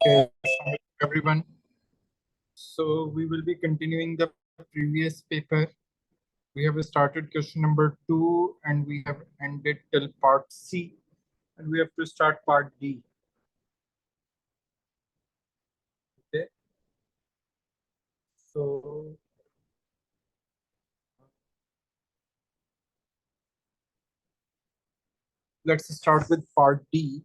Okay, hi everyone. So we will be continuing the previous paper. We have started question number 2 and we have ended till part C and we have to start part D. Okay. So let's start with part D.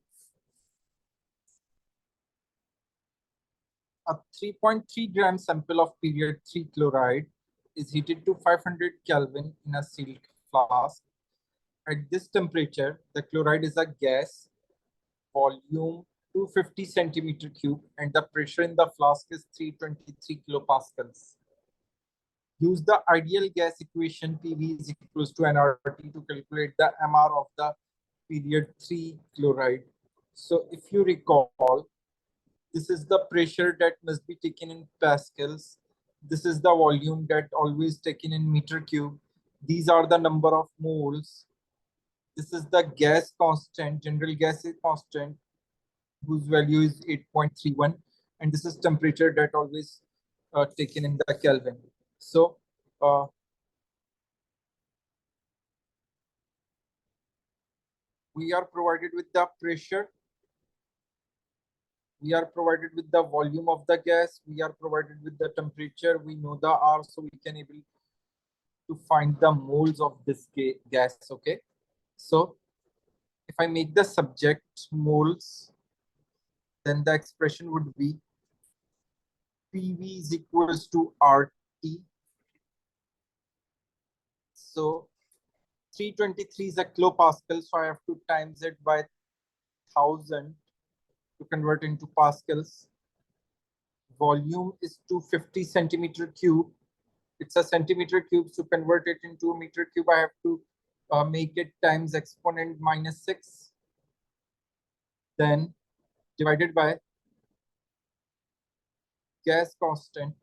A 3.3 gram sample of period 3 chloride is heated to 500 Kelvin in a sealed flask. At this temperature, the chloride is a gas, volume 250 centimeter cube, and the pressure in the flask is 323 kilopascals. Use the ideal gas equation PV is equals to nRT to calculate the MR of the period 3 chloride. So if you recall, this is the pressure that must be taken in pascals. This is the volume that always taken in meter cube. These are the number of moles. This is the gas constant, general gas is constant, whose value is 8.31, and this is temperature that always taken in the Kelvin. So we are provided with the pressure, we are provided with the volume of the gas, we are provided with the temperature, we know the R, so we can able to find the moles of this gas. Okay, so if I make the subject moles, then the expression would be PV is equals to RT. So 323 is a kilopascal, so I have to times it by 1000 to convert into pascals. Volume is 250 centimeter cube. It's a centimeter cube, so convert it into a meter cube. I have to make it times exponent -6, then divided by gas constant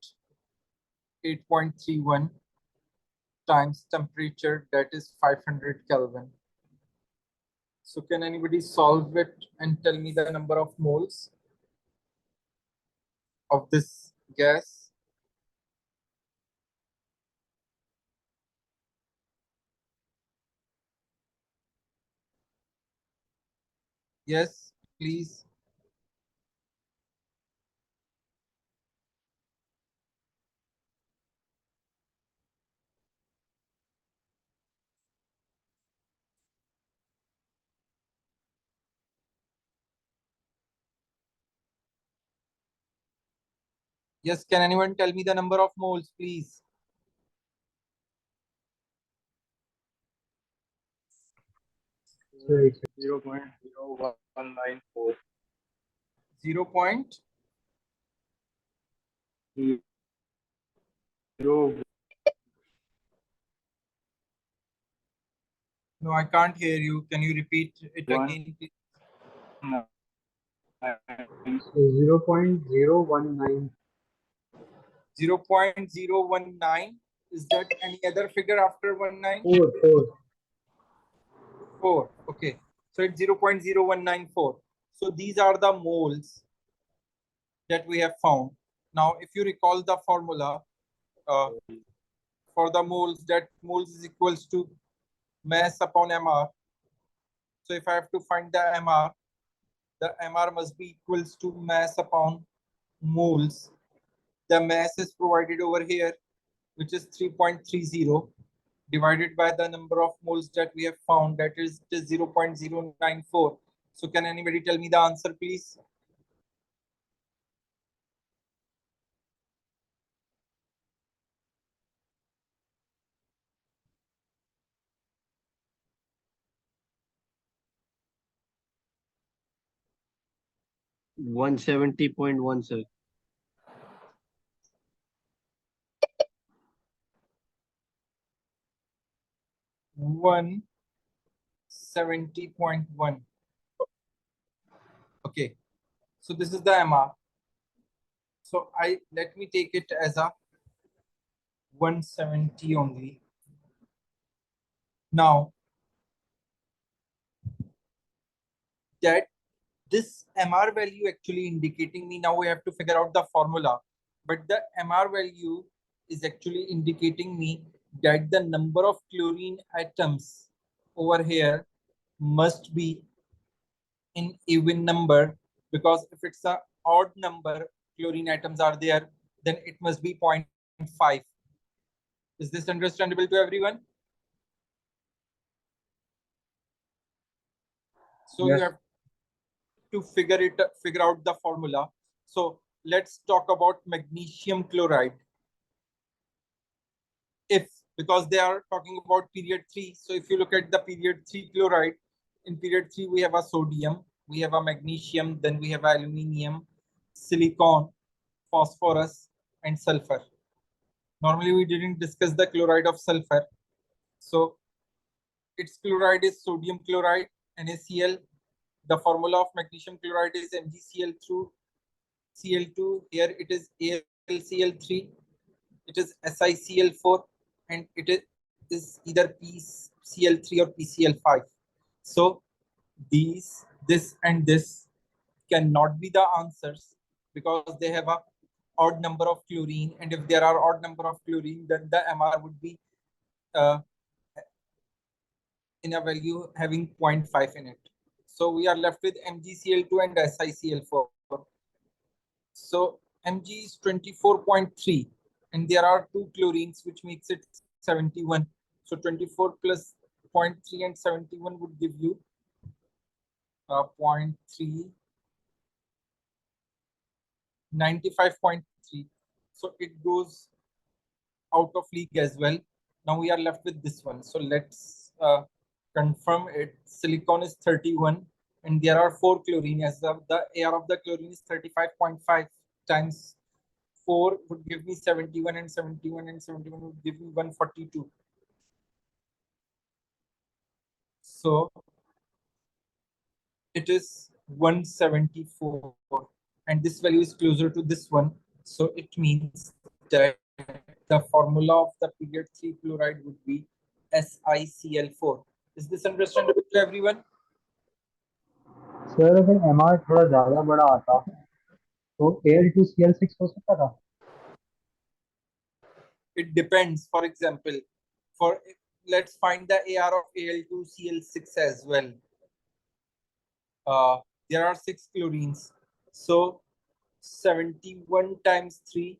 8.31 times temperature, that is 500 Kelvin. So can anybody solve it and tell me the number of moles of this gas? Yes, please. Yes, can anyone tell me the number of moles, please? So it's 0.0194. 0 point? No, I can't hear you. Can you repeat it again, please? 0.019. 0.019. Is that any other figure after 19? 4. 4. Okay. So it's 0.0194. So these are the moles that we have found. Now, if you recall the formula for the moles, that moles is equals to mass upon MR. So if I have to find the MR must be equals to mass upon moles. The mass is provided over here, which is 3.30, divided by the number of moles that we have found, that is 0.094. So can anybody tell me the answer, please? $170.1, sir. 170.1. Okay, so this is the MR. So let me take it as a 170 only. Now that this MR value actually indicating me, now we have to figure out the formula, but the MR value is actually indicating me that the number of chlorine atoms over here must be in even number, because if it's a odd number chlorine atoms are there, then it must be 0.5. Is this understandable to everyone? So Yes. you have to figure out the formula. So let's talk about magnesium chloride. If, because they are talking about period 3, so if you look at the period 3 chloride, in period 3 we have a sodium, we have a magnesium, then we have aluminium, silicon, phosphorus, and sulfur. Normally we didn't discuss the chloride of sulfur. So its chloride is sodium chloride, NaCl. The formula of magnesium chloride is MgCl through Cl2. Here it is AlCl3. It is SiCl4, and it is either PCl3 or PCl5. So these, this, and this cannot be the answers, because they have a odd number of chlorine, and if there are odd number of chlorine, then the MR would be in a value having 0.5 in it. So we are left with MgCl2 and SiCl4. So Mg is 24.3, and there are two chlorines, which makes it 71. So 24 plus 0.3 and 71 would give you 0.3, 95.3. So it goes out of league as well. Now we are left with this one. So let's confirm it. Silicon is 31, and there are 4 chlorine, as the AR of the chlorine is 35.5 times 4 would give me 71, and 71 and 71 would give me 142. So it is 174, and this value is closer to this one. So it means that the formula of the period 3 chloride would be SiCl4. Is this understandable to everyone? Sir अगर MR थोड़ा ज्यादा बड़ा आता तो Al2Cl6 हो सकता था. It depends. For example, for let's find the AR of Al2Cl6 as well. There are 6 chlorines. So 71 times 3,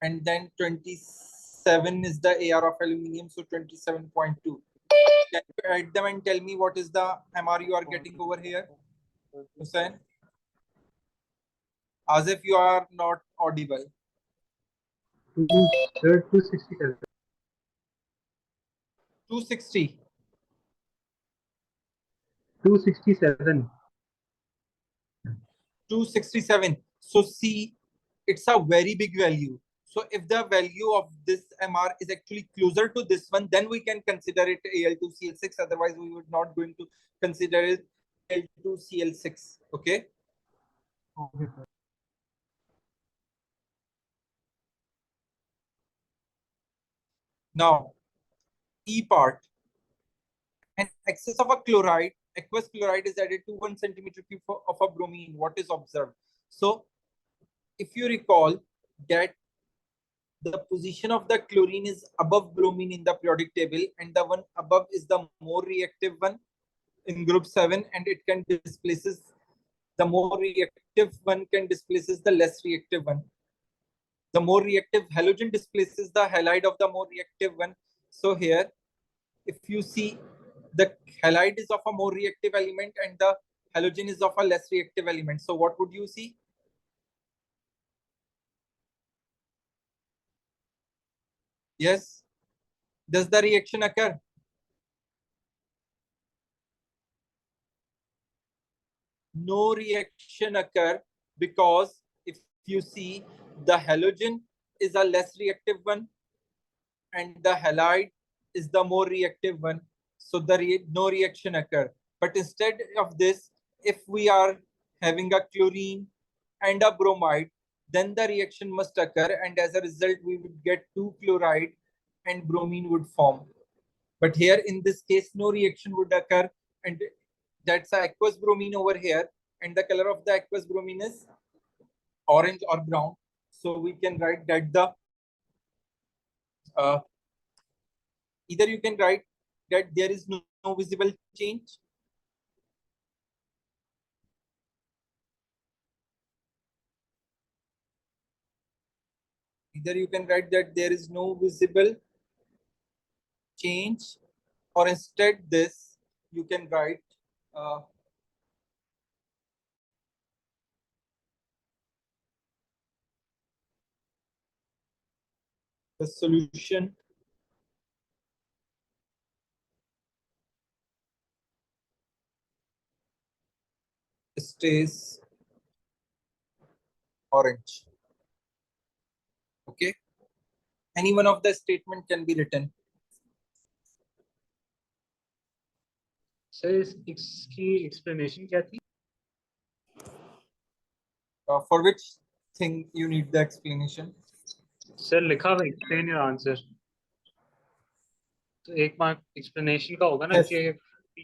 and then 27 is the AR of aluminium, so 27.2. Can you add them and tell me what is the MR you are getting over here, Hussein? As if you are not audible. 267. 260. 267. 267. So see, it's a very big value. So if the value of this MR is actually closer to this one, then we can consider it Al2Cl6. Otherwise, we would not going to consider it Al2Cl6. Okay. Okay, sir. Now, E part. An excess of a chloride, aqueous chloride is added to 1 centimeter cube of a bromine. What is observed? So, if you recall that the position of the chlorine is above bromine in the periodic table, and the one above is the more reactive one in group 7, and it can displaces the more reactive one can displaces the less reactive one. The more reactive halogen displaces the halide of the more reactive one. So here, if you see, the halide is of a more reactive element and the halogen is of a less reactive element. So what would you see? Yes. Does the reaction occur? No reaction occur, because if you see, the halogen is a less reactive one and the halide is the more reactive one. So no reaction occur. But instead of this, if we are having a chlorine and a bromide, then the reaction must occur, and as a result, we would get 2 chloride and bromine would form. But here in this case, no reaction would occur, and that's the aqueous bromine over here, and the color of the aqueous bromine is orange or brown. So we can write that the uh, either you can write that there is no visible change, either you can write that there is no visible change, or instead this you can write uh, the solution stays orange. Okay, any one of the statement can be written. Sir इसकी explanation क्या थी? For which thing you need the explanation? Sir लिखा हुआ explain your answer. तो एक mark explanation का होगा ना Yes. कि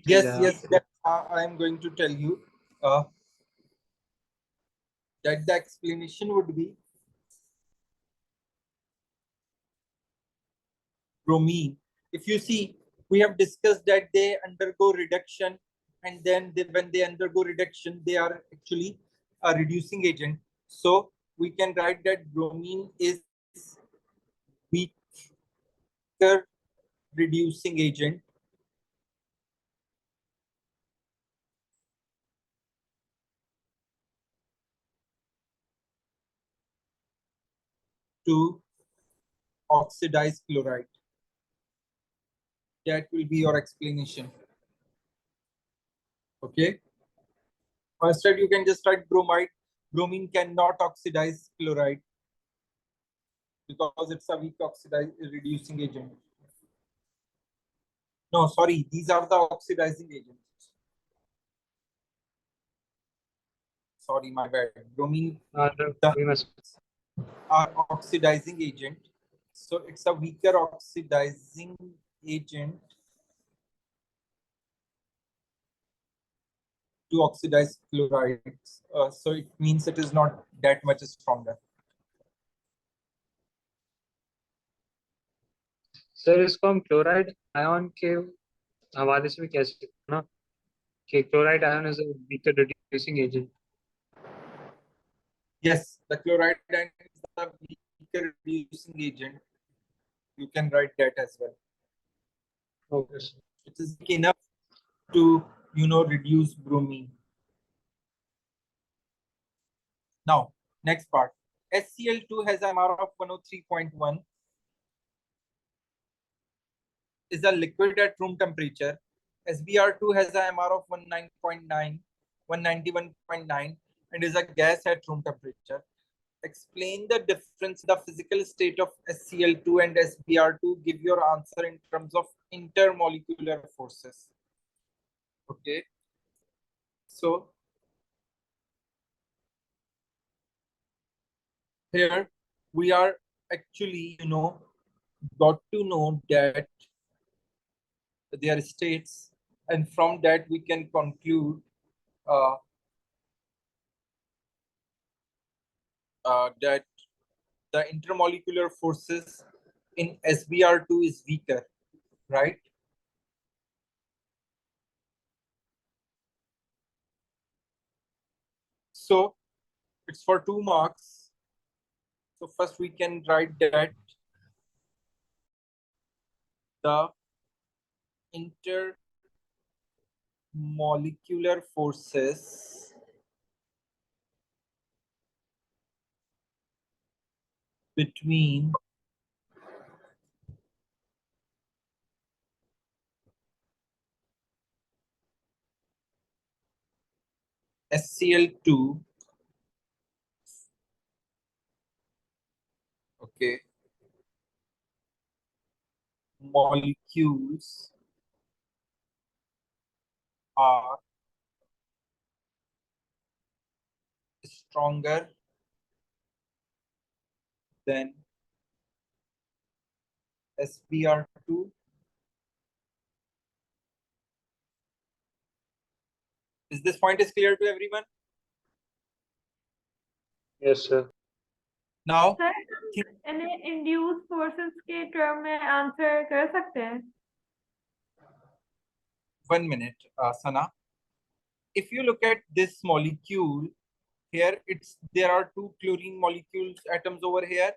Yes, that I am going to tell you that the explanation would be bromine. If you see, we have discussed that they undergo reduction, and then when they undergo reduction, they are actually a reducing agent. So we can write that bromine is weaker reducing agent to oxidize chloride. That will be your explanation. Okay. Or instead, you can just write bromide. Bromine cannot oxidize chloride because it's a weak oxidize reducing agent. No, sorry, these are the oxidizing agents. Sorry, my bad. Bromine we must are oxidizing agent. So it's a weaker oxidizing agent to oxidize chlorides. So it means it is not that much stronger. Sir इसको हम chloride ion के हवाले से भी कह सकते हैं ना कि chloride ion is a weaker reducing agent. Yes, the chloride ion is the weaker reducing agent. You can write that as well. Okay. It is enough to reduce bromine. Now, next part. HCl2 has a MR of 103.1, is a liquid at room temperature. SBr2 has a MR of 19.9, 191.9, and is a gas at room temperature. Explain the difference in the physical state of HCl2 and SBr2. Give your answer in terms of intermolecular forces. Okay. So here we are actually, got to know that their states, and from that we can conclude that the intermolecular forces in SBr2 is weaker, right? So it's for 2 marks. So first we can write that the intermolecular forces between SCl2, okay, molecules are stronger than SBr2 Is this point is clear to everyone? Yes, sir. Now, sir इन्हें induce forces के term में answer कर सकते हैं 1 minute, Sana. If you look at this molecule here, there are 2 chlorine molecules atoms over here,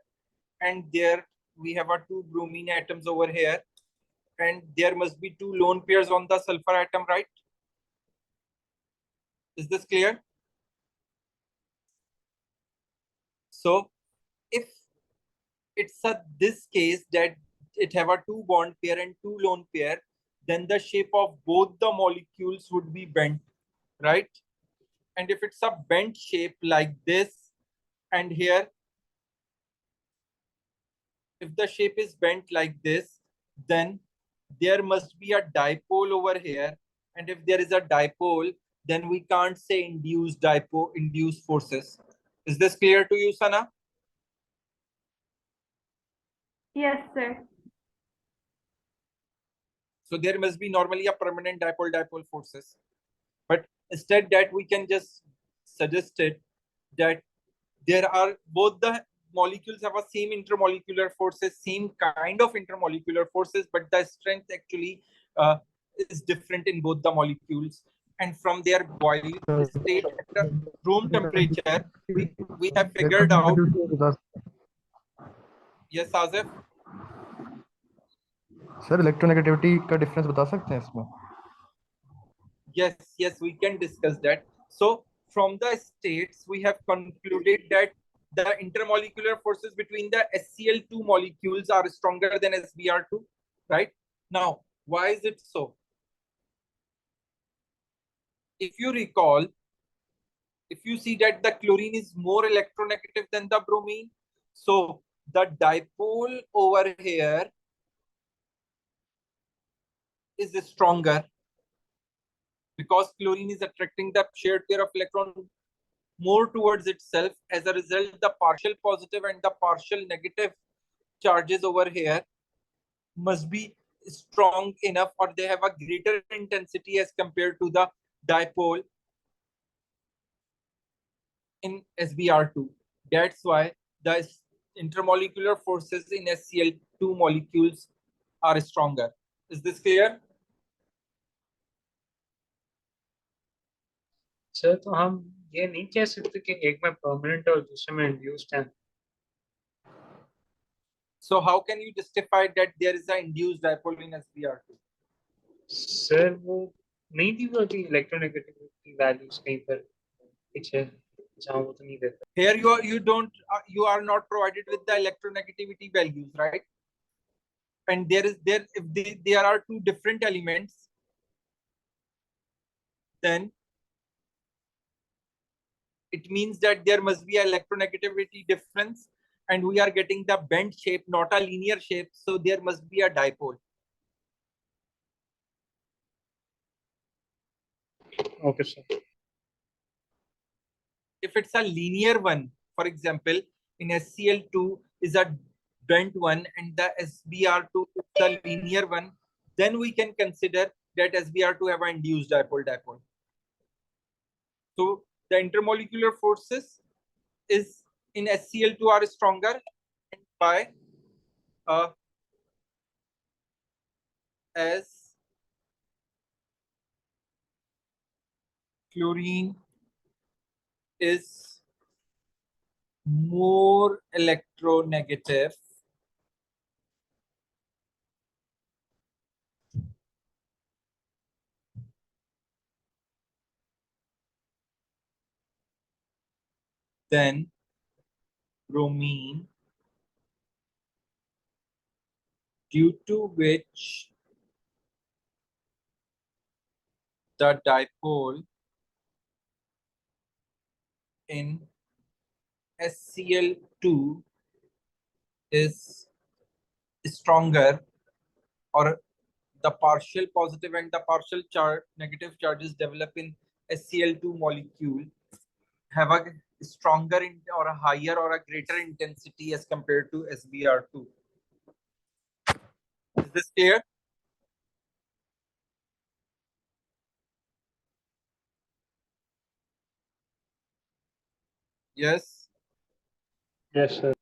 and there we have 2 bromine atoms over here, and there must be 2 lone pairs on the sulfur atom, right? Is this clear? So if it's this case that it have a 2 bond pair and 2 lone pair, then the shape of both the molecules would be bent, right? And if it's a bent shape like this, and here, if the shape is bent like this, then there must be a dipole over here. And if there is a dipole, then we can't say induced forces. Is this clear to you, Sana? Yes sir So there must be normally a permanent dipole forces. But instead that we can just suggest it that there are both the molecules have a same intermolecular forces, same kind of intermolecular forces, but the strength actually is different in both the molecules. And from their boiling state at the room temperature, we have figured out. Yes, Azif? Sir electronegativity का difference बता सकते हैं इसमें Yes, we can discuss that. So from the states, we have concluded that the intermolecular forces between the SCl2 molecules are stronger than SBr2, right? Now, why is it so? If you recall, if you see that the chlorine is more electronegative than the bromine, so the dipole over here is stronger because chlorine is attracting the shared pair of electron more towards itself. As a result, the partial positive and the partial negative charges over here must be strong enough, or they have a greater intensity as compared to the dipole in SBr2. That's why the intermolecular forces in SCl2 molecules are stronger. Is this clear? Sir तो हम ये नहीं कह सकते कि एक में permanent और दूसरे में इंड्यूस्ड है So how can you justify that there is an induced dipole in SBr2? Sir वो नहीं दी हुई थी इलेक्ट्रोनेगेटिविटी वैल्यूज कहीं पर पीछे जहाँ वो तो नहीं देता Here you are not provided with the electronegativity values, right? And if there are 2 different elements, then it means that there must be a electronegativity difference, and we are getting the bent shape, not a linear shape, so there must be a dipole. Okay sir If it's a linear one, for example, in SCl2 is a bent one and the SBr2 is the linear one, then we can consider that SBr2 have an induced dipole. So the intermolecular forces is in SCl2 are stronger by as chlorine is more electronegative than bromine, due to which the dipole in SCl2 is stronger, or the partial positive and the partial negative charges develop in SCl2 molecule have a stronger or a higher or a greater intensity as compared to SBr2. Is this clear? Yes. Yes, sir.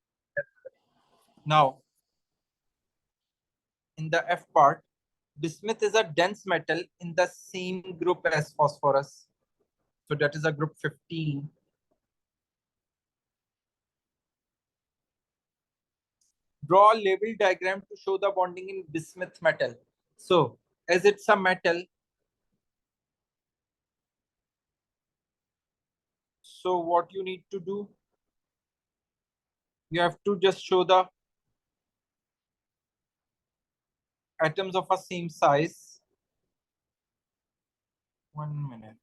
Now, in the F part, bismuth is a dense metal in the same group as phosphorus. So that is a group 15. Draw a label diagram to show the bonding in bismuth metal. So as it's a metal, so what you need to do, you have to just show the atoms of a same size. 1 minute.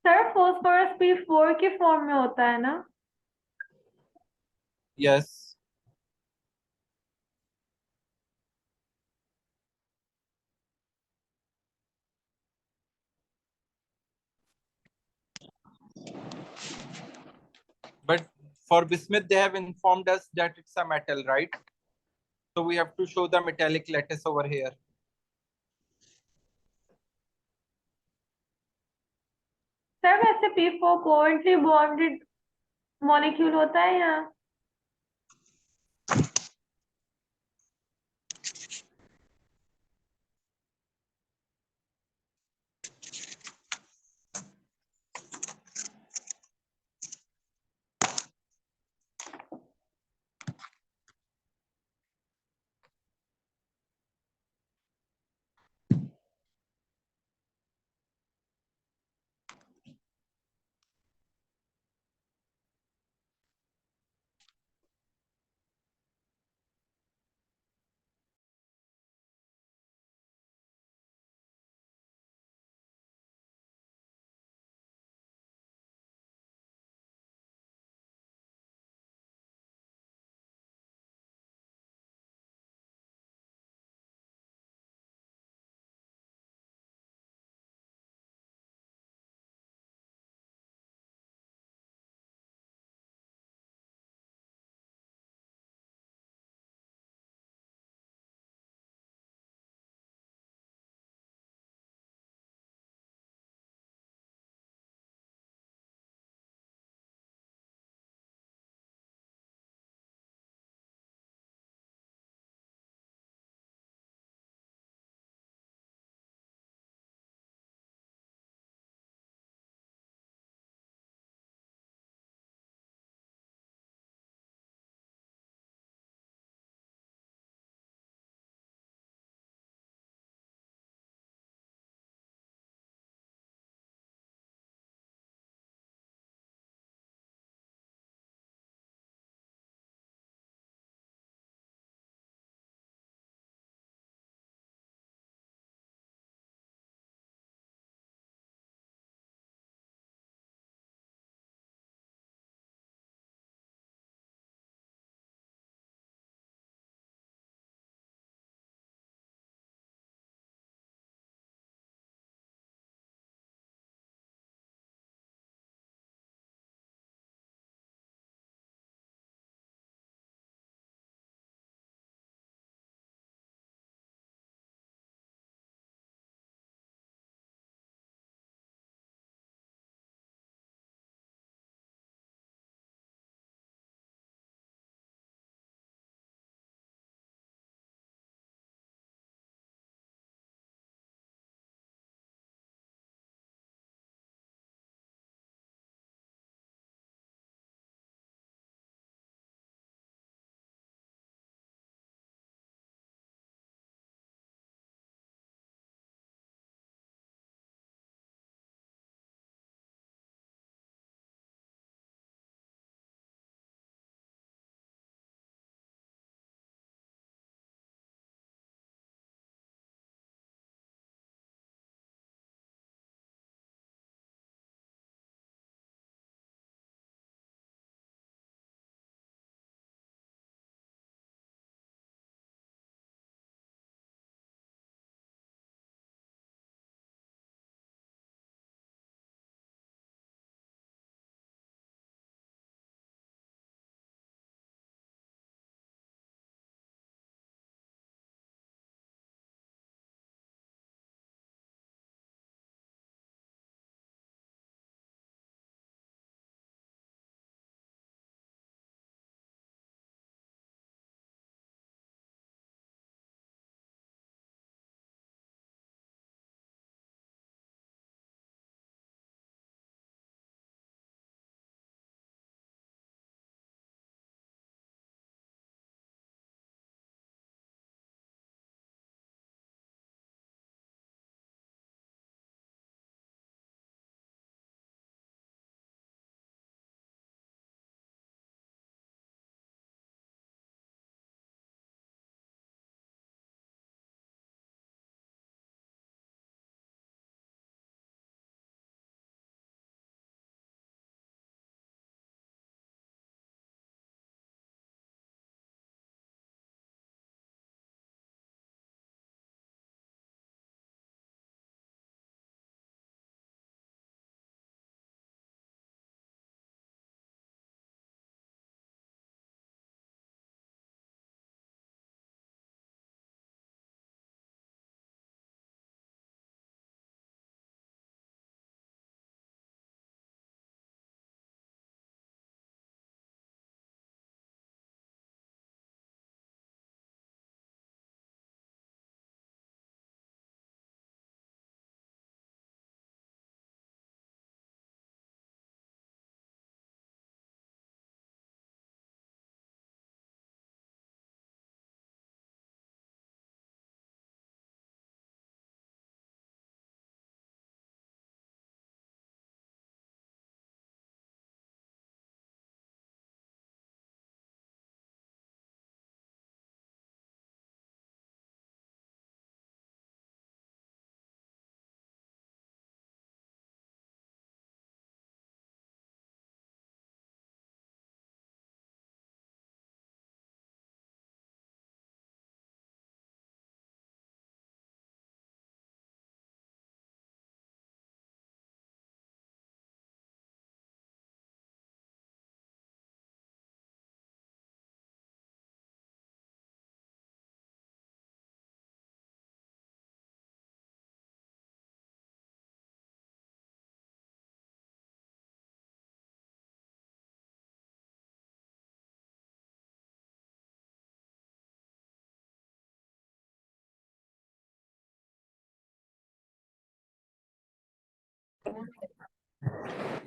Sir phosphorus P4 के form में होता है ना? Yes. But for bismuth, they have informed us that it's a metal, right? So we have to show the metallic lattice over here. Sir वैसे P4 covalently bonded molecule होता है या?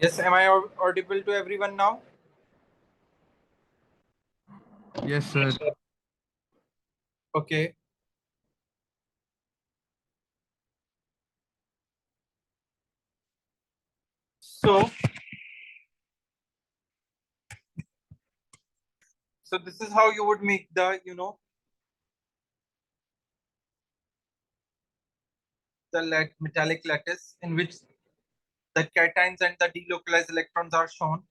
Yes, am I audible to everyone now? Yes, sir. Yes, sir. Okay. So this is how you would make the, the metallic lattice in which the cations and the delocalized electrons are shown.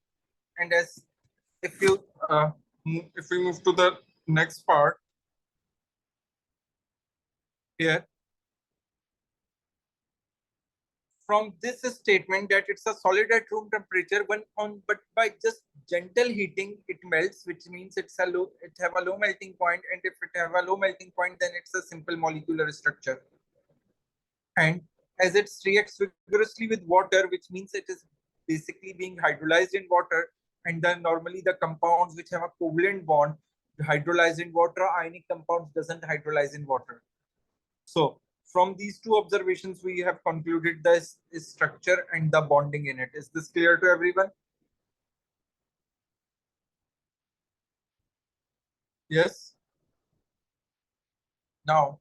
And as if you if we move to the next part here, from this statement that it's a solid at room temperature, but by just gentle heating it melts, which means it have a low melting point, and if it have a low melting point, then it's a simple molecular structure. And as it reacts vigorously with water, which means it is basically being hydrolyzed in water, and then normally the compounds which have a covalent bond hydrolyze in water, ionic compounds doesn't hydrolyze in water. So from these two observations, we have concluded the structure and the bonding in it. Is this clear to everyone? Yes. Now,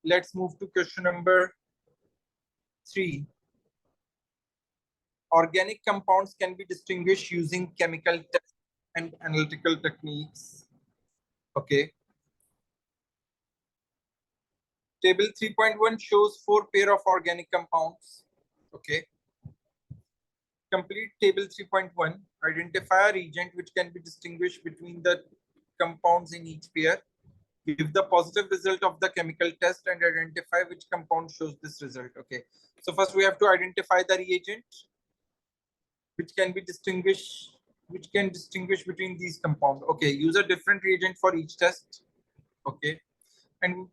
let's move to question number 3. Organic compounds can be distinguished using chemical tests and analytical techniques. Okay. Table 3.1 shows 4 pair of organic compounds. Okay. Complete table 3.1. Identify a reagent which can be distinguished between the compounds in each pair. Give the positive result of the chemical test and identify which compound shows this result. Okay. So first we have to identify the reagent which can distinguish between these compounds. Okay. Use a different reagent for each test. Okay. And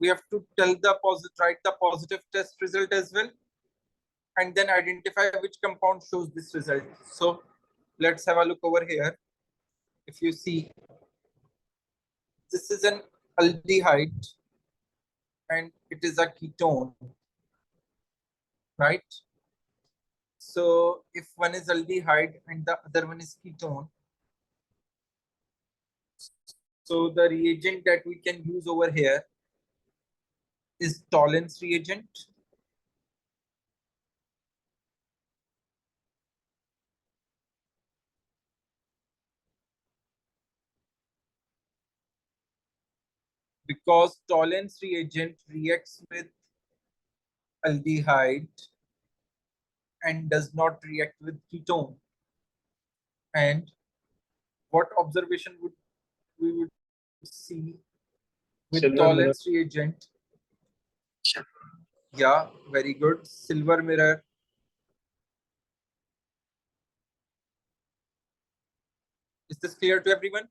we have to write the positive test result as well, and then identify which compound shows this result. So let's have a look over here. If you see, this is an aldehyde and it is a ketone, right? So if one is aldehyde and the other one is ketone, so the reagent that we can use over here is Tollens reagent. Because Tollens reagent reacts with aldehyde and does not react with ketone. And what observation we would see with Silver mirror. Tollens reagent? Yeah, very good. Silver mirror. Is this clear to everyone?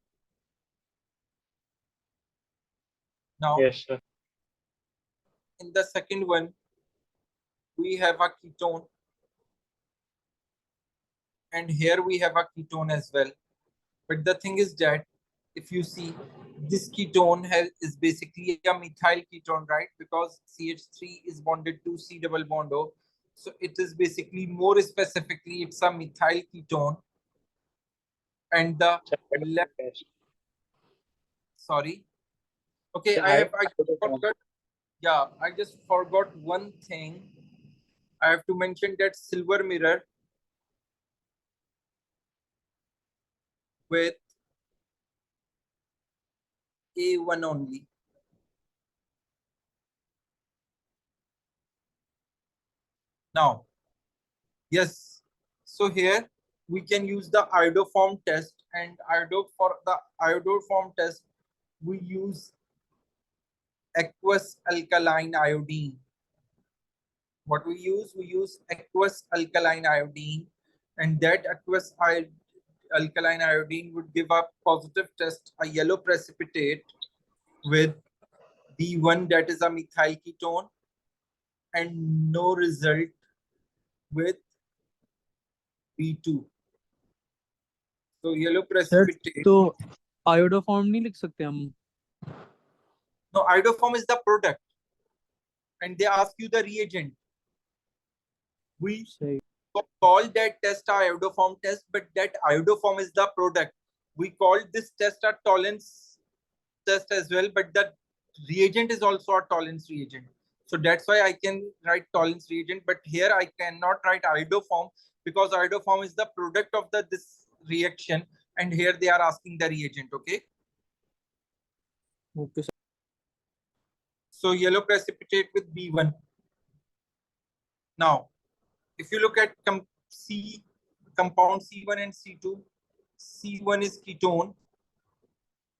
Now, Yes, sir. in the second one, we have a ketone. And here we have a ketone as well. But the thing is that if you see, this ketone is basically a methyl ketone, right? Because CH3 is bonded to C double bond O. So it is basically more specifically, it's a methyl ketone. And the left, sorry. Okay, Sir, I forgot. Yeah, I just forgot one thing. I have to mention that silver mirror with A1 only. Now, yes. So here we can use the iodoform test, and for the iodoform test, we use aqueous alkaline iodine. What we use aqueous alkaline iodine, and that alkaline iodine would give a positive test, a yellow precipitate with B1, that is a methyl ketone, and no result with B2. So yellow sir precipitate. तो iodoform नहीं लिख सकते हम No, iodoform is the product, and they ask you the reagent. We सही call that test a iodoform test, but that iodoform is the product. We call this test a tolerance test as well, but the reagent is also a tolerance reagent. So that's why I can write tolerance reagent, but here I cannot write iodoform because iodoform is the product of this reaction, and here they are asking the reagent. Okay. Okay sir So yellow precipitate with B1. Now, if you look at compound C1 and C2, C1 is ketone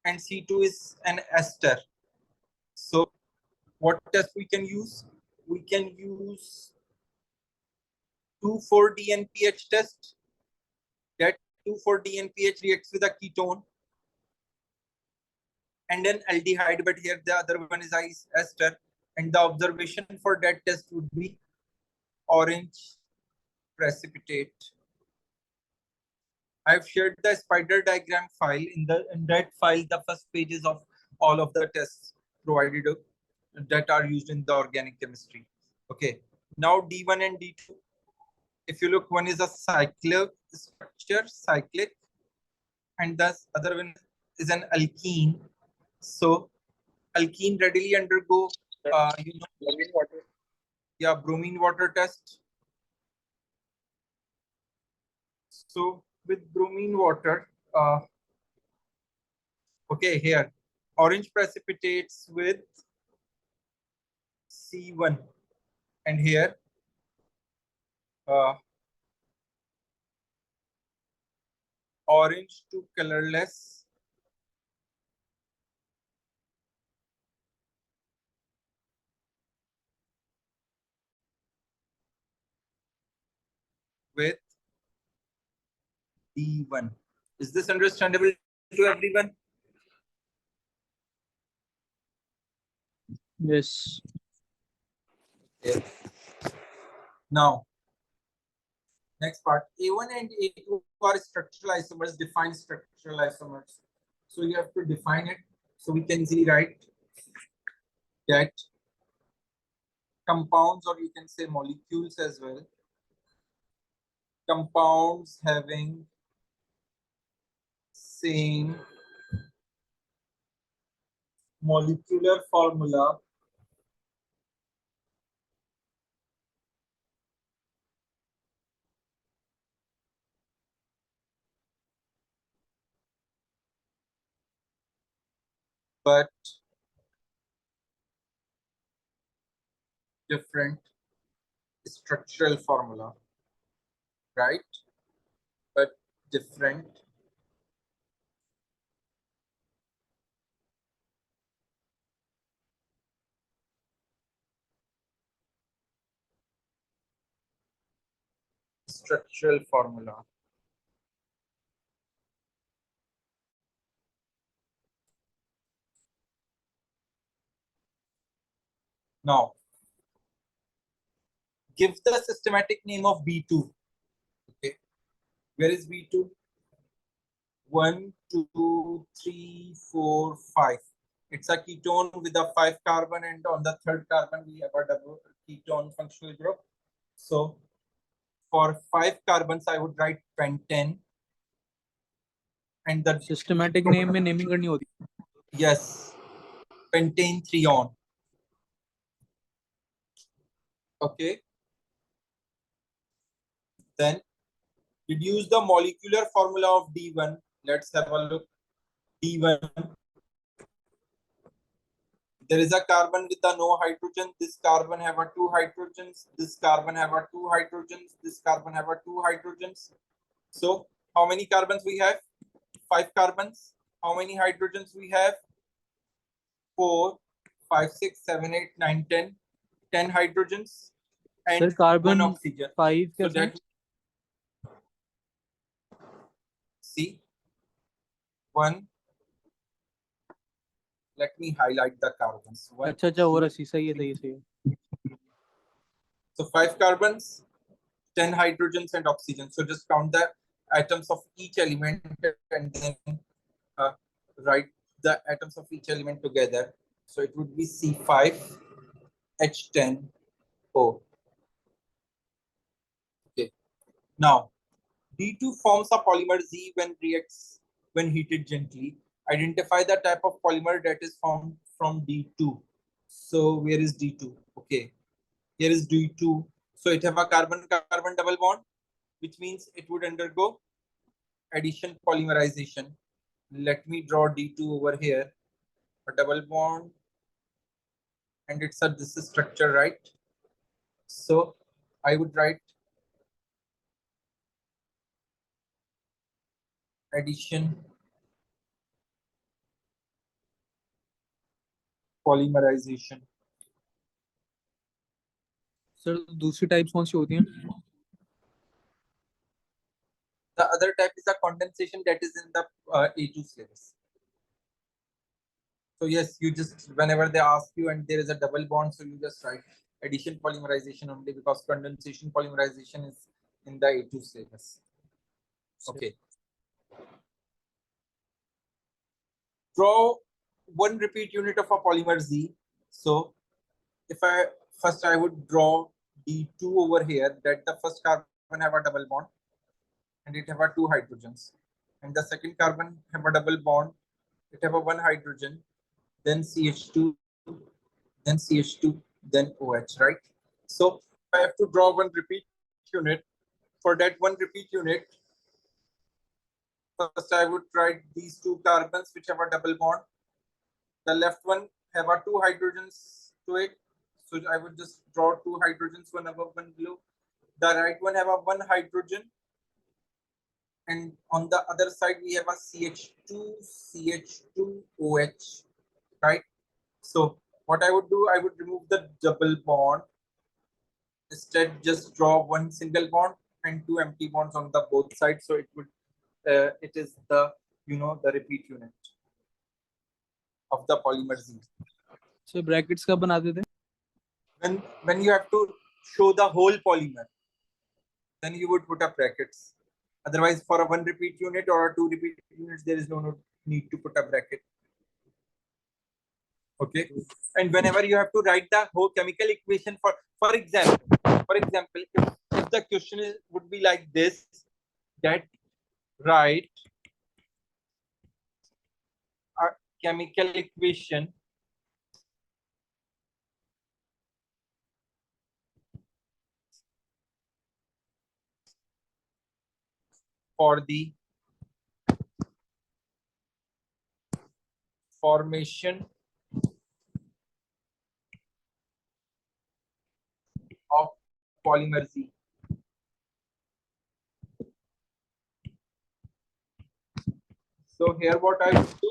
and C2 is an ester. So what test we can use? We can use 2,4-DNPH test. That 2,4-DNPH reacts with a ketone and an aldehyde, but here the other one is ester. And the observation for that test would be orange precipitate. I've shared the spider diagram file. In that file, the first pages of all of the tests provided that are used in the organic chemistry. Okay. Now D1 and D2. If you look, one is a cyclic structure, cyclic, and the other one is an alkene. So alkene readily undergo bromine water. Yeah, bromine water test. So with bromine water, okay, here orange precipitates with C1, and here orange to colorless with D1. Is this understandable to everyone? Yes Yes. Now, next part, A1 and A2 are structural isomers. Define structural isomers. So you have to define it. So we can easily write that compounds, or you can say molecules as well. Compounds having same molecular formula but different structural formula, right? But different structural formula. Now, give the systematic name of B2. Okay, where is B2? 1, 2, 3, 4, 5. It's a ketone with a 5 carbon, and on the third carbon we have a double ketone functional group. So for 5 carbons, I would write pentane. And the systematic name में naming करनी होती yes, pentane threon. Okay. Then deduce the molecular formula of D1. Let's have a look. D1. There is a carbon with a no hydrogen. This carbon have a 2 hydrogens. This carbon have a 2 hydrogens. This carbon have a 2 hydrogens. So how many carbons we have? 5 carbons. How many hydrogens we have? 4, 5, 6, 7, 8, 9, 10. 10 hydrogens and sir carbon 1 oxygen. 5 So कैसे that see 1. Let me highlight the carbons. 1, अच्छा अच्छा और अस्सी सही है सही है सही है so 5 carbons, 10 hydrogens and oxygen. So just count the atoms of each element and then write the atoms of each element together. So it would be C5H10O. Now, D2 forms a polymer Z when reacts when heated gently. Identify the type of polymer that is formed from D2. So where is D2? Okay, here is D2. So it have a carbon-carbon double bond, which means it would undergo addition polymerization. Let me draw D2 over here, a double bond, and it's a this is structure, right? So I would write addition polymerization. Sir दूसरी types कौन सी होती हैं? The other type is a condensation that is in the A2 syllabus. So yes, you just whenever they ask you and there is a double bond, so you just write addition polymerization only because condensation polymerization is in the A2 syllabus. Okay. Draw one repeat unit of a polymer Z. So if I would draw D2 over here, that the first carbon have a double bond and it have a two hydrogens, and the second carbon have a double bond, it have a one hydrogen, then CH2, then CH2, then OH, right? So I have to draw one repeat unit. For that one repeat unit, first I would write these two carbons which have a double bond. The left one have a two hydrogens to it. So I would just draw two hydrogens, one above, one below. The right one have a one hydrogen. And on the other side, we have a CH2, CH2, OH, right? So what I would do, I would remove the double bond. Instead, just draw one single bond and two empty bonds on the both sides. So it would, it is the, the repeat unit of the polymer Z. Sir brackets कब बनाते थे? When you have to show the whole polymer, then you would put up brackets. Otherwise, for a one repeat unit or a two repeat units, there is no need to put a bracket. Okay. And whenever you have to write the whole chemical equation for example, if the question would be like this, that write a chemical equation for the formation of polymer Z. So here what I would do,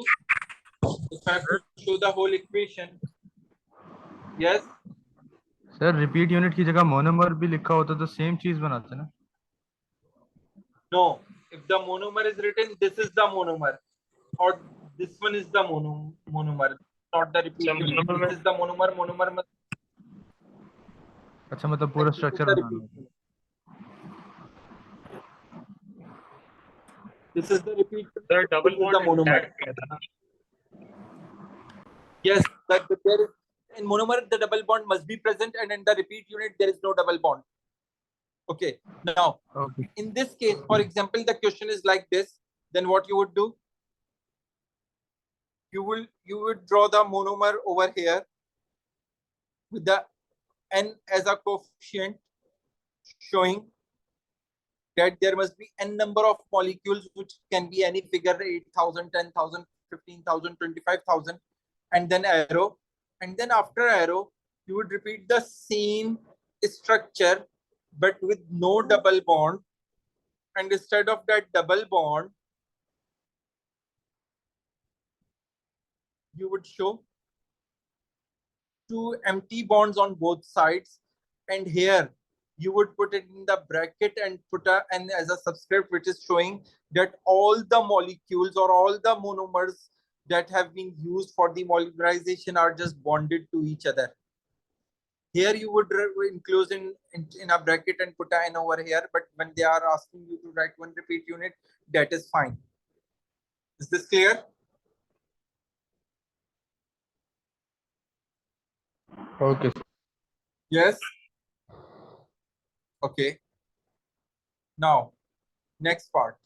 if I have to show the whole equation, yes. Sir repeat unit की जगह monomer भी लिखा होता तो same चीज बनाते ना? No, if the monomer is written, this is the monomer, or this one is the monomer, not the repeat unit. This is the monomer. अच्छा मतलब पूरा This is structure the banana repeat unit. This is the repeat unit. The double This is the bond monomer. Yes, that there is in monomer the double bond must be present, and in the repeat unit there is no double bond. Okay. Now, okay. in this case, for example, the question is like this. Then what you would do? You would draw the monomer over here with the n as a coefficient, showing that there must be n number of molecules, which can be any figure, 8,000, 10,000, 15,000, 25,000, and then arrow. And then after arrow, you would repeat the same structure, but with no double bond. And instead of that double bond, you would show two empty bonds on both sides. And here you would put it in the bracket and put and as a subscript, which is showing that all the molecules or all the monomers that have been used for the molecularization are just bonded to each other. Here you would enclose in a bracket and put an over here, but when they are asking you to write one repeat unit, that is fine. Is this clear? Okay. Yes. Okay. Now, next part.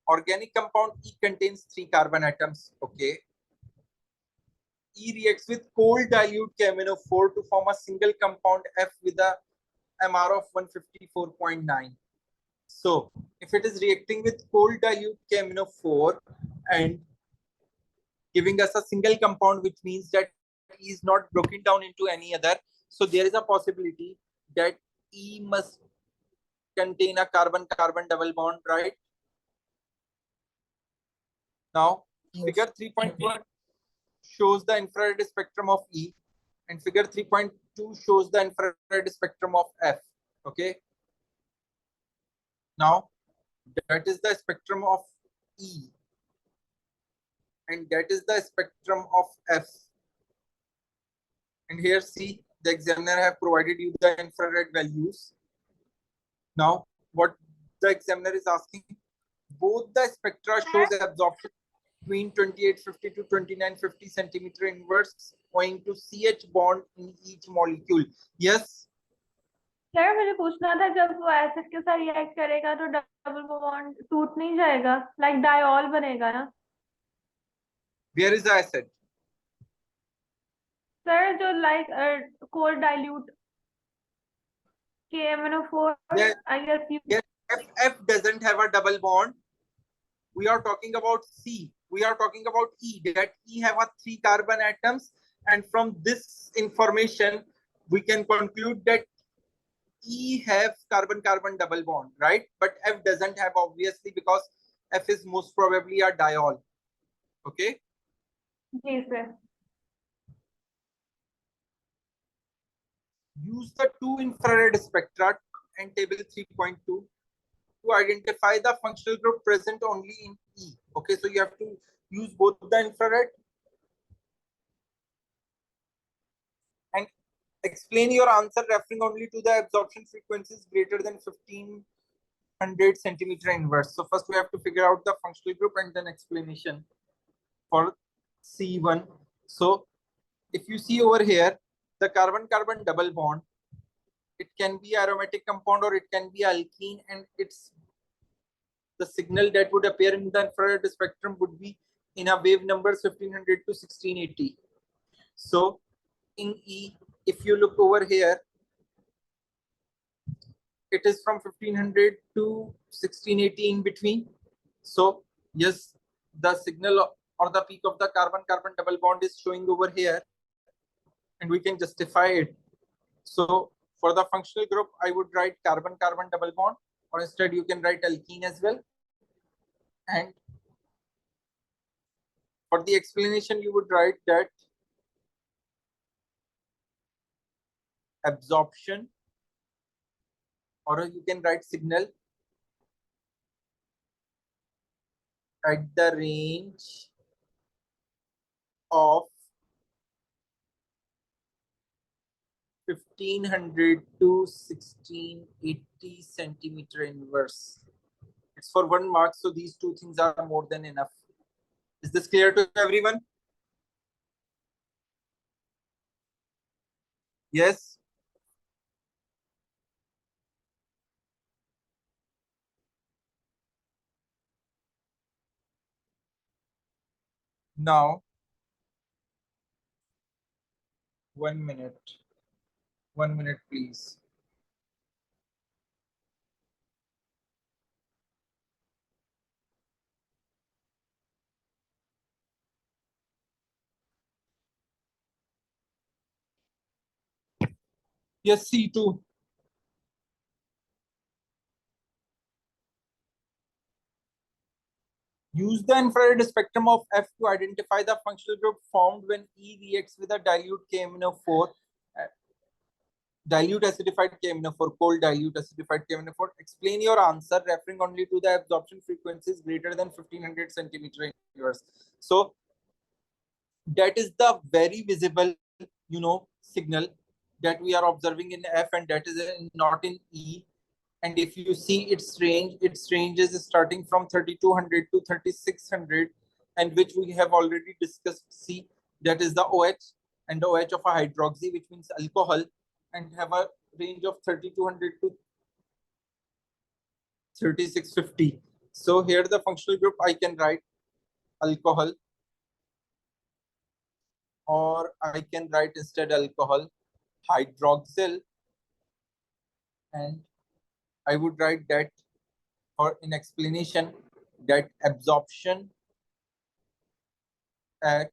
Organic compound E contains 3 carbon atoms. Okay. E reacts with cold dilute KMnO4 to form a single compound F with a MR of 154.9. So, if it is reacting with cold dilute KMnO4 and giving us a single compound, which means that E is not broken down into any other. So, there is a possibility that E must contain a carbon-carbon double bond, right? Now, figure 3.1 shows the infrared spectrum of E, and figure 3.2 shows the infrared spectrum of F. Okay. Now, that is the spectrum of E, and that is the spectrum of F. And here, see, the examiner have provided you the infrared values. Now, what the examiner is asking, both the spectra shows absorption between 2850 to 2950 centimeter inverse owing to CH bond in each molecule. Yes. Sir मुझे पूछना था जब वो acid के साथ react करेगा तो double bond टूट नहीं जाएगा लाइक डायऑल बनेगा ना Where is the acid? Sir जो like cold dilute KMnO4 Yeah. I guess you Yes, F doesn't have a double bond. We are talking about C. We are talking about E. That E have a 3 carbon atoms, and from this information, we can conclude that E have carbon-carbon double bond, right? But F doesn't have, obviously, because F is most probably a diol. Okay. Ji sir Use the 2 infrared spectra and table 3.2 to identify the functional group present only in E. Okay, so you have to use both the infrared and explain your answer referring only to the absorption frequencies greater than 1500 centimeter inverse. So first we have to figure out the functional group and then explanation for C1. So if you see over here, the carbon-carbon double bond, it can be aromatic compound or it can be alkene, and it's the signal that would appear in the infrared spectrum would be in a wave numbers 1500 to 1680. So in E, if you look over here, it is from 1500 to 1680 in between. So yes, the signal or the peak of the carbon-carbon double bond is showing over here, and we can justify it. So for the functional group, I would write carbon-carbon double bond, or instead you can write alkene as well. And for the explanation, you would write that absorption, or you can write signal at the range of 1500 to 1680 centimeter inverse. It's for 1 mark, so these two things are more than enough. Is this clear to everyone? Yes. Now, 1 minute. 1 minute, please. Yes, C2. Use the infrared spectrum of F to identify the functional group formed when E reacts with a dilute KMnO4, dilute acidified KMnO4, cold dilute acidified KMnO4. Explain your answer referring only to the absorption frequencies greater than 1500 centimeter inverse. So that is the very visible, signal that we are observing in F, and that is not in E. And if you see its range is starting from 3200 to 3600, and which we have already discussed. See, that is the OH, and the OH of a hydroxy, which means alcohol, and have a range of 3200 to 3650. So here the functional group I can write alcohol, or I can write instead alcohol hydroxyl, and I would write that for in explanation that absorption at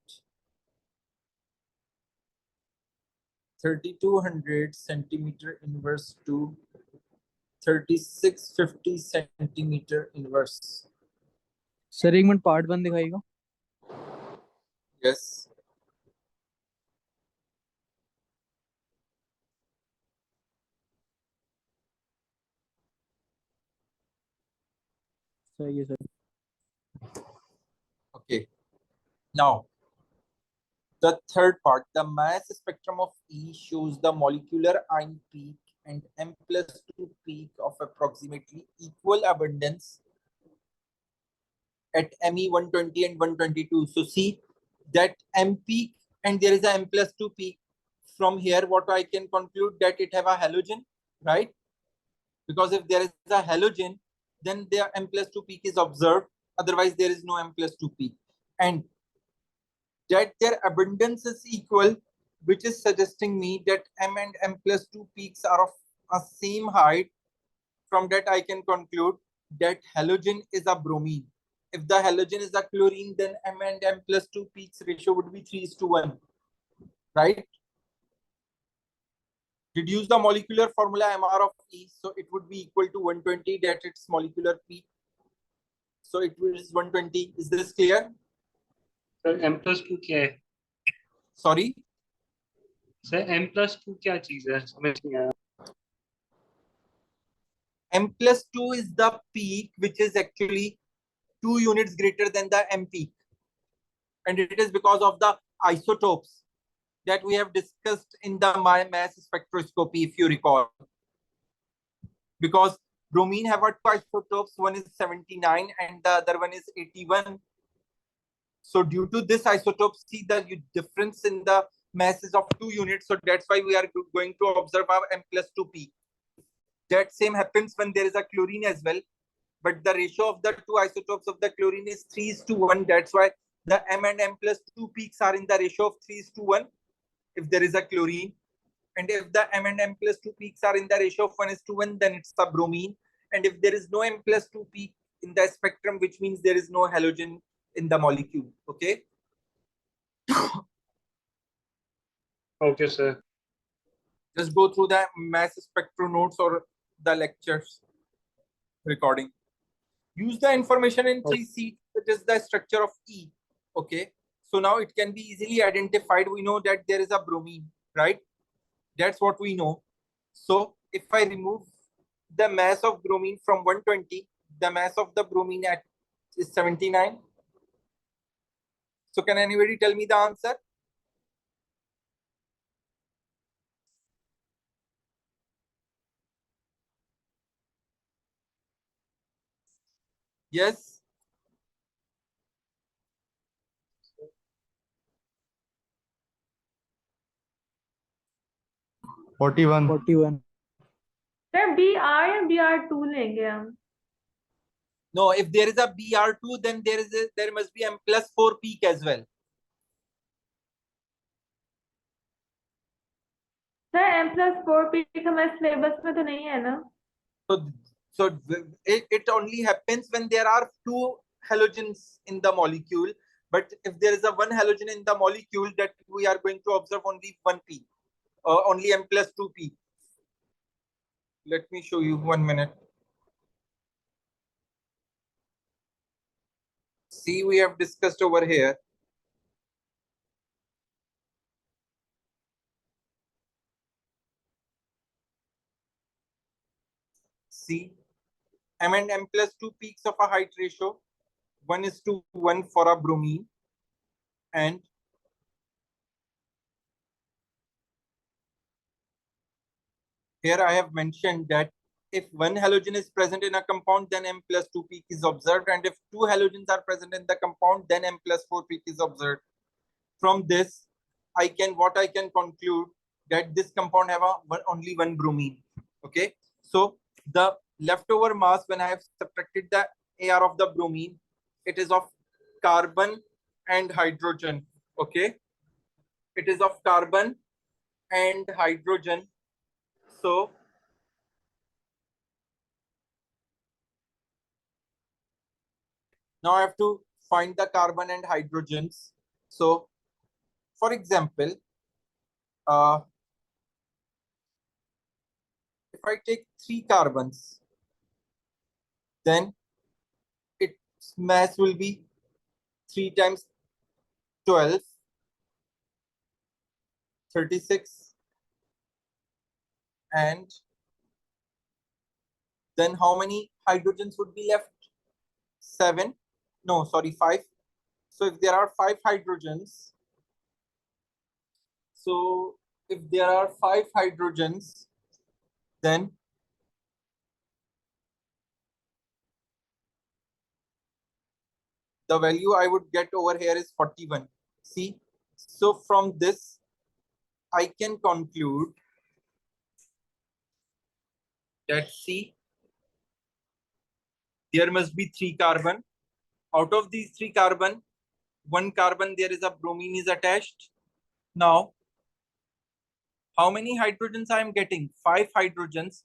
3200 centimeter inverse to 3650 centimeter inverse. Sir एक minute part 1 दिखाइएगा. Yes. सही है sir. Okay. Now, the third part, the mass spectrum of E shows the molecular ion peak and M+2 peak of approximately equal abundance at Me 120 and 122. So see that M peak and there is a M+2 peak. From here, what I can conclude that it have a halogen, right? Because if there is a halogen, then the M+2 peak is observed. Otherwise, there is no M+2 peak. And that their abundance is equal, which is suggesting me that M and M+2 peaks are of a same height. From that, I can conclude that halogen is a bromine. If the halogen is a chlorine, then M and M+2 peaks ratio would be 3:1, right? Reduce the molecular formula MR of E, so it would be equal to 120, that its molecular peak. So it is 120. Is this clear? Sir M+2 क्या है? Sorry? Sir M+2 क्या चीज है? समझ नहीं आया. M+2 is the peak, which is actually 2 units greater than the M peak. And it is because of the isotopes that we have discussed in the mass spectroscopy, if you recall. Because bromine have two isotopes, one is 79 and the other one is 81. So due to this isotope, see the difference in the masses of 2 units. So that's why we are going to observe our M+2 peak. That same happens when there is a chlorine as well. But the ratio of the 2 isotopes of the chlorine is 3:1. That's why the M and M+2 peaks are in the ratio of 3:1 if there is a chlorine. And if the M and M+2 peaks are in the ratio of 1:1, then it's a bromine. And if there is no M+2 peak in the spectrum, which means there is no halogen in the molecule. Okay. Okay, sir. Just go through the mass spectrum notes or the lectures recording. Use the information in 3C, which is the structure of E. Okay. So now it can be easily identified. We know that there is a bromine, right? That's what we know. So if I remove the mass of bromine from 120, the mass of the bromine is 79. So can anybody tell me the answer? Yes. $41. 41. Sir BR या BR2 लेंगे हम. No, if there is a BR2, then there must be M+4 peak as well. Sir M+4 peak हमारे syllabus में तो नहीं है ना. So it only happens when there are 2 halogens in the molecule. But if there is a 1 halogen in the molecule, that we are going to observe only 1 peak, only M+2 peak. Let me show you 1 minute. See, we have discussed over here. See, M and M+2 peaks of a height ratio, 1:1 for a bromine, and here I have mentioned that if 1 halogen is present in a compound, then M+2 peak is observed, and if 2 halogens are present in the compound, then M+4 peak is observed. From this, I can conclude that this compound have only 1 bromine. Okay, so the leftover mass when I have subtracted the AR of the bromine, it is of carbon and hydrogen. Okay, it is of carbon and hydrogen. So now I have to find the carbon and hydrogens. So for example, if I take 3 carbons, then its mass will be 3 times 12, 36, and then how many hydrogens would be left? 7. No, sorry, 5. So if there are 5 hydrogens, then the value I would get over here is 41. See, so from this, I can conclude that C, there must be 3 carbon. Out of these 3 carbon, 1 carbon there is a bromine is attached. Now, how many hydrogens I am getting? 5 hydrogens,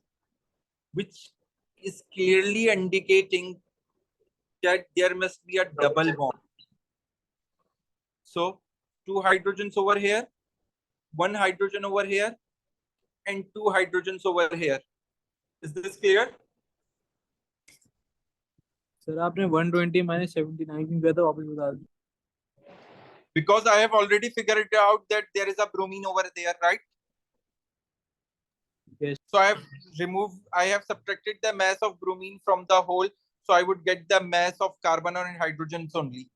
which is clearly indicating that there must be a double bond. So 2 hydrogens over here, 1 hydrogen over here, and 2 hydrogens over here. Is this clear? Sir आपने 120 minus 79 क्यों किया था वापस बता दो. Because I have already figured out that there is a bromine over there, right? Yes. So I have subtracted the mass of bromine from the whole. So I would get the mass of carbon and hydrogens only.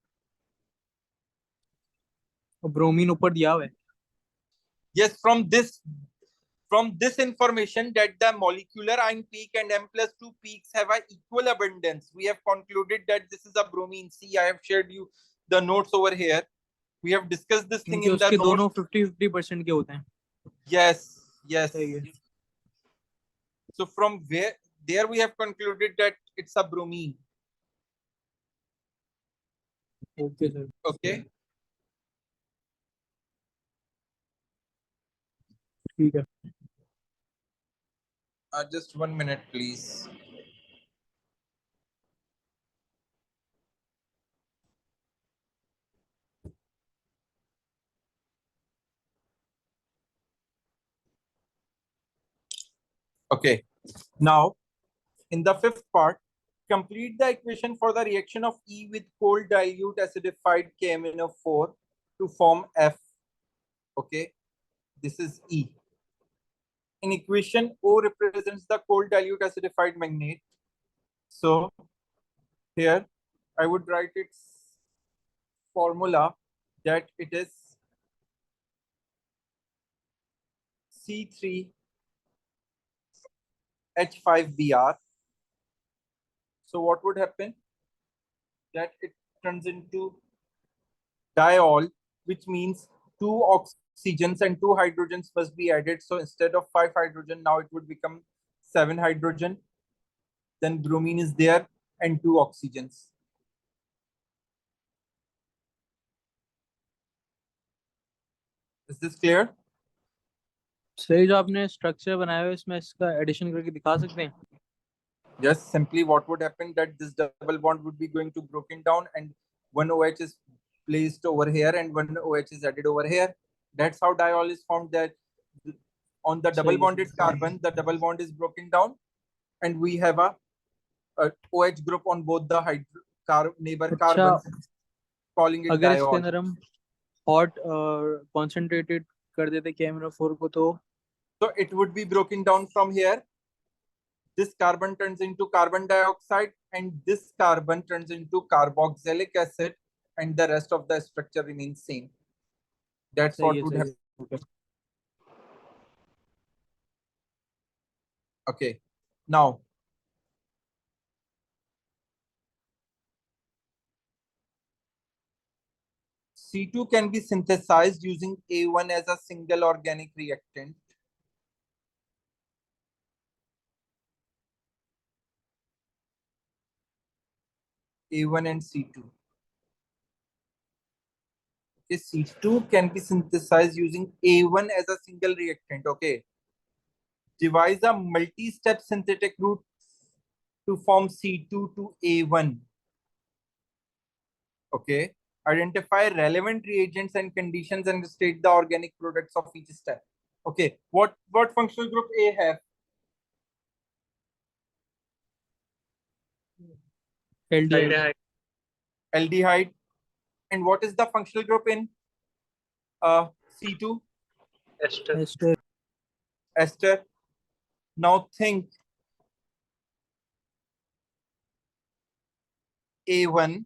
Bromine ऊपर दिया हुआ है. Yes, from this information that the molecular ion peak and M+2 peaks have an equal abundance, we have concluded that this is a bromine. See, I have shared you the notes over here. We have discussed this thing क्योंकि in the उसके दोनों notes. 50-50% के होते हैं. Yes, yes. सही है. So from there we have concluded that it's a bromine. Okay sir. Okay. ठीक है. Just 1 minute, please. Okay. Now, in the 5th part, complete the equation for the reaction of E with cold dilute acidified KMnO4 to form F. Okay. This is E. In equation, O represents the cold dilute acidified magnate. So here I would write its formula that it is C3H5Br. So what would happen? That it turns into diol, which means 2 oxygens and 2 hydrogens must be added. So instead of 5 hydrogen, now it would become 7 hydrogen. Then bromine is there and 2 oxygens. Is this clear? सही जो आपने structure बनाया है इसमें इसका addition करके दिखा सकते हैं. Yes, simply what would happen that this double bond would be going to broken down and one OH is placed over here and one OH is added over here. That's how diol is formed, that on the double bonded carbon, the double bond is broken down and we have a OH group on both the neighbor carbons, calling it अगर इसके diol. अंदर हम hot concentrated कर देते KMnO4 को तो So it would be broken down from here. This carbon turns into carbon dioxide and this carbon turns into carboxylic acid and the rest of the structure remains same. That's what would happen. Okay. Now, C2 can be synthesized using A1 as a single organic reactant. A1 and C2. Okay, C2 can be synthesized using A1 as a single reactant. Okay. Devise a multi-step synthetic route to form C2 to A1. Okay. Identify relevant reagents and conditions and state the organic products of each step. Okay. What functional group A have? aldehyde. Aldehyde. Aldehyde. And what is the functional group in C2? Ester. Ester. Ester. Now think A1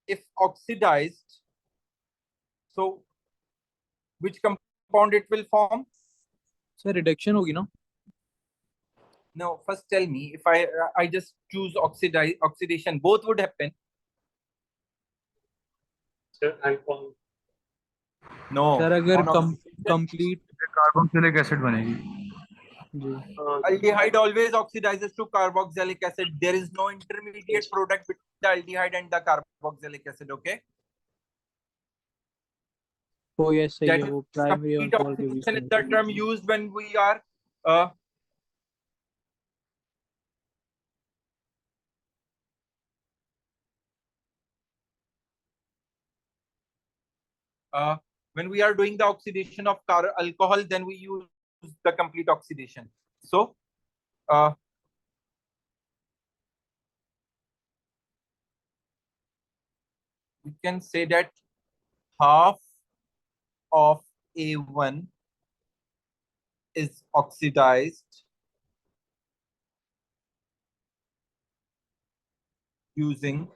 if oxidized, so which compound it will form? Sir reduction होगी ना? No, first tell me if I just choose oxidation, both would happen. Sir, alcohol. No. Sir अगर on oxidation, complete carboxylic acid बनेगी. जी aldehyde always oxidizes to carboxylic acid. There is no intermediate product between the aldehyde and the carboxylic acid. Okay. वो ये सही That है is वो primary और complete alcohol के बीच oxidation is में. the term used when we are uh, when we are doing the oxidation of alcohol, then we use the complete oxidation. So we can say that half of A1 is oxidized using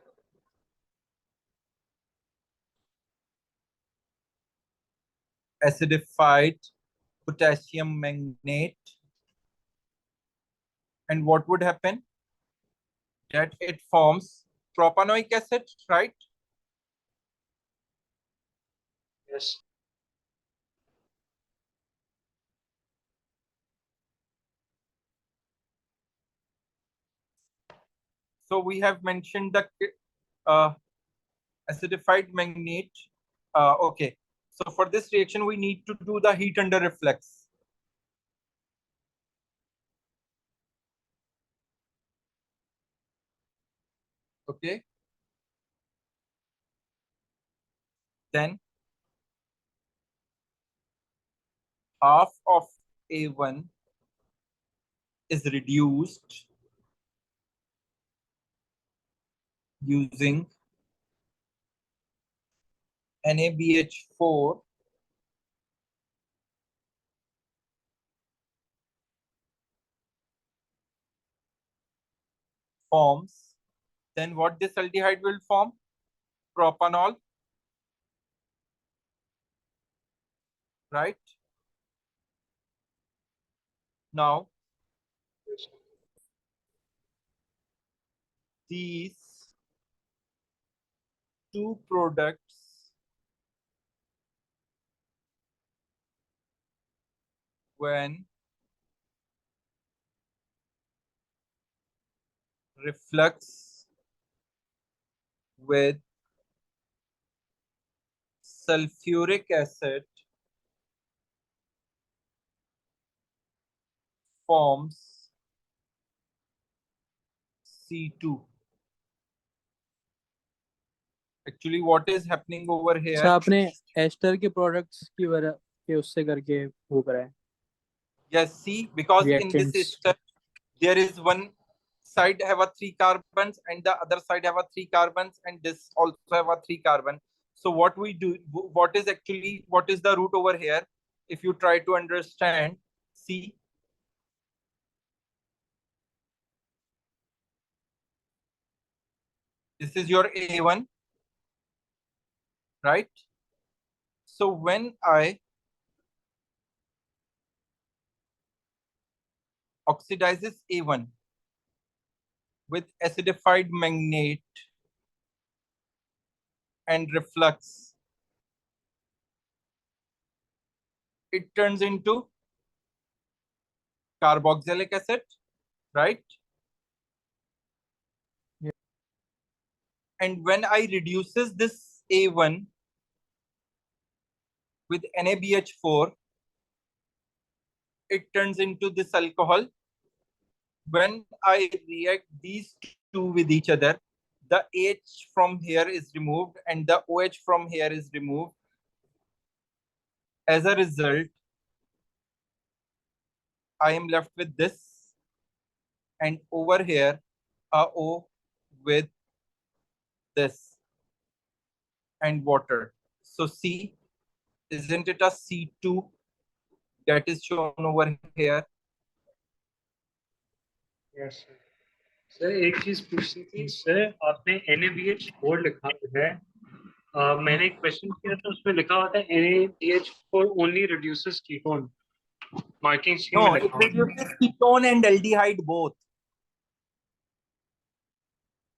acidified potassium magnate. And what would happen? That it forms propanoic acid, right? Yes. So we have mentioned the acidified magnate. Okay. So for this reaction, we need to do the heat under reflex. Okay. Then half of A1 is reduced using NaBH4 forms. Then what this aldehyde will form? Propanol, right? Now, Yes. these two products when reflux with sulfuric acid forms C2. Actually, what is happening over अच्छा here? आपने ester के products की वजह के उससे करके वो करा है. Yes, see, because in this Reactants. ester, there is one side have a 3 carbons and the other side have a 3 carbons and this also have a 3 carbon. So what we do, what is the root over here? If you try to understand, see, this is your A1, right? So when I oxidizes A1 with acidified magnate and reflux, it turns into carboxylic acid, right? And when I reduces this A1 with NaBH4, it turns into this alcohol. When I react these two with each other, the H from here is removed and the OH from here is removed. As a result, I am left with this, and over here, a O with this and water. So C, isn't it a C2 that is shown over here? Yes, sir. Sir एक चीज पूछनी थी sir, आपने NaBH4 लिखा है, मैंने एक question किया था उसमें लिखा हुआ था NaBH4 only reduces ketone. Marking scheme No, में it लिखा हुआ है. reduces ketone and aldehyde both.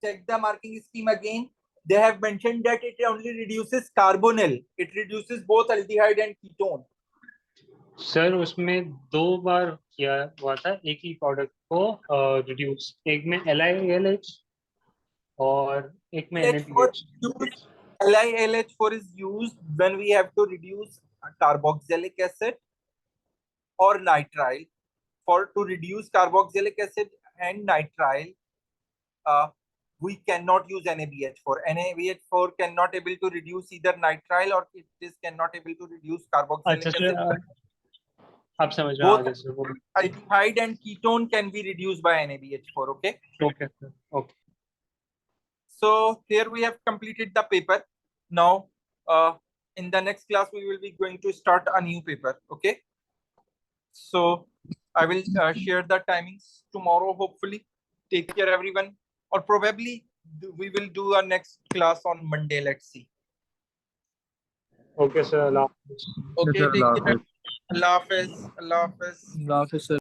Check the marking scheme again. They have mentioned that it only reduces carbonyl. It reduces both aldehyde and ketone. Sir उसमें 2 बार किया हुआ था एक ही product को रिड्यूस, एक में LiLH और एक में NaBH. LiLH4 is used when we have to reduce carboxylic acid or nitrile. To reduce carboxylic acid and nitrile, we cannot use NaBH4. NaBH4 cannot able to reduce either nitrile or it is cannot able to reduce carboxylic अच्छा acid. Sir, आप समझ में आ Both गए sir. aldehyde and ketone can be reduced by NaBH4. Okay. Okay sir. Okay. So here we have completed the paper. Now, in the next class, we will be going to start a new paper. Okay. So I will share the timings tomorrow, hopefully. Take care, everyone. Or probably we will do our next class on Monday. Let's see. Okay sir. Allah Hafiz. Okay, Yes, sir, take Allah care. Hafiz. Allah Hafiz. Allah Hafiz. Allah Hafiz, sir.